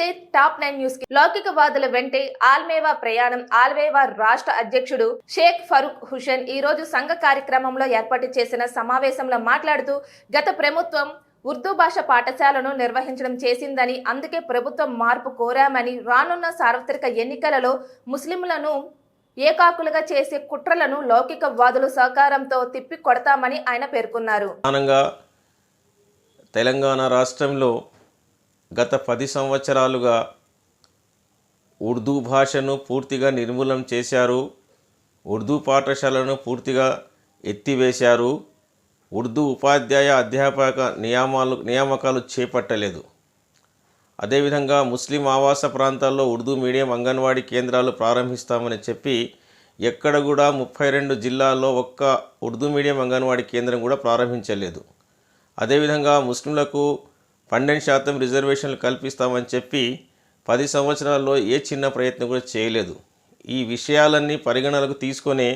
నమస్తే top 9 news కి లౌకికవాదుల వెంటే ఆల్మేవా ప్రయాణం. ఆల్మేవా రాష్ట్ర అధ్యక్షుడు షేక్ ఫరూక్ హుసేన్ ఈ రోజు సంఘ కార్యక్రమంలో ఏర్పాటు చేసిన సమావేశంలో మాట్లాడుతూ గత ప్రభుత్వం ఉర్దూ భాష పాఠశాలను నిర్వహించడం చేసిందని, అందుకే ప్రభుత్వం మార్పు కోరామని, రానున్న సార్వత్రిక ఎన్నికలలో ముస్లింలను ఏకాకులుగా చేసే కుట్రలను లౌకికవాదుల సహకారంతో తిప్పి కొడతామని ఆయన పేర్కొన్నారు. తెలంగాణ రాష్ట్రంలో గత 10 సంవత్సరాలుగా ఉర్దూ భాషను పూర్తిగా నిర్మూలన చేశారు. ఉర్దూ పాఠశాలను పూర్తిగా ఎత్తివేశారు. ఉర్దూ ఉపాధ్యాయ అధ్యాపక నియామకాలు చేపట్టలేదు. అదేవిధంగా ముస్లిం ఆవాస ప్రాంతాల్లో ఉర్దూ మీడియం అంగన్వాడీ కేంద్రాలు ప్రారంభిస్తామని చెప్పి ఎక్కడ కూడా 32 జిల్లాల్లో ఒక్క ఉర్దూ మీడియం అంగన్వాడీ కేంద్రం కూడా ప్రారంభించలేదు. అదేవిధంగా ముస్లింలకు 12% రిజర్వేషన్లు కల్పిస్తామని చెప్పి 10 సంవత్సరాల్లో ఏ చిన్న ప్రయత్నం కూడా చేయలేదు. ఈ విషయాలన్నీ పరిగణనలకు తీసుకొని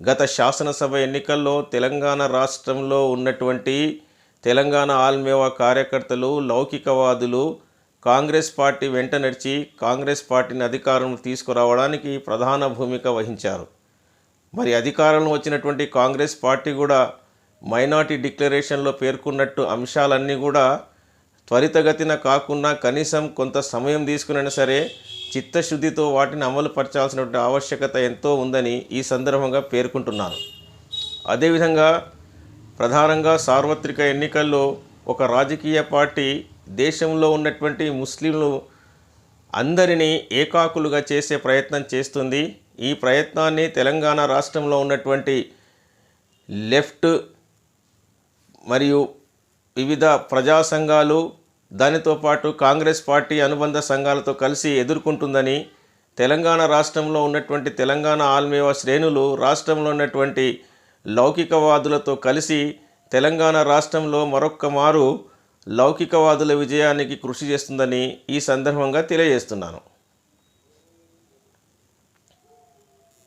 గత శాసనసభ ఎన్నికల్లో తెలంగాణ రాష్ట్రంలో ఉన్నటువంటి తెలంగాణ ఆల్మేవా కార్యకర్తలు, లౌకికవాదులు కాంగ్రెస్ పార్టీ వెంట నడిచి కాంగ్రెస్ పార్టీని అధికారంలో తీసుకురావడానికి ప్రధాన భూమిక వహించారు. మరి అధికారంలో వచ్చినటువంటి కాంగ్రెస్ పార్టీ కూడా మైనార్టీ డిక్లరేషన్లో పేర్కొన్నట్టు అంశాలన్నీ కూడా త్వరితగతిన కాకుండా కనీసం కొంత సమయం తీసుకునైనా సరే చిత్తశుద్ధితో వాటిని అమలు పరచాల్సినటువంటి ఆవశ్యకత ఎంతో ఉందని ఈ సందర్భంగా పేర్కొంటున్నాను. అదేవిధంగా ప్రధానంగా సార్వత్రిక ఎన్నికల్లో ఒక రాజకీయ పార్టీ దేశంలో ఉన్నటువంటి ముస్లింలు అందరినీ ఏకాకులుగా చేసే ప్రయత్నం చేస్తుంది. ఈ ప్రయత్నాన్ని తెలంగాణ రాష్ట్రంలో ఉన్నటువంటి లెఫ్ట్ మరియు వివిధ ప్రజా సంఘాలు, దానితో పాటు కాంగ్రెస్ పార్టీ అనుబంధ సంఘాలతో కలిసి ఎదుర్కొంటుందని, తెలంగాణ రాష్ట్రంలో ఉన్నటువంటి తెలంగాణ ఆల్మేవా శ్రేణులు రాష్ట్రంలో ఉన్నటువంటి లౌకికవాదులతో కలిసి తెలంగాణ రాష్ట్రంలో మరొక్క మారు లౌకికవాదుల విజయానికి కృషి చేస్తుందని ఈ సందర్భంగా తెలియజేస్తున్నాను.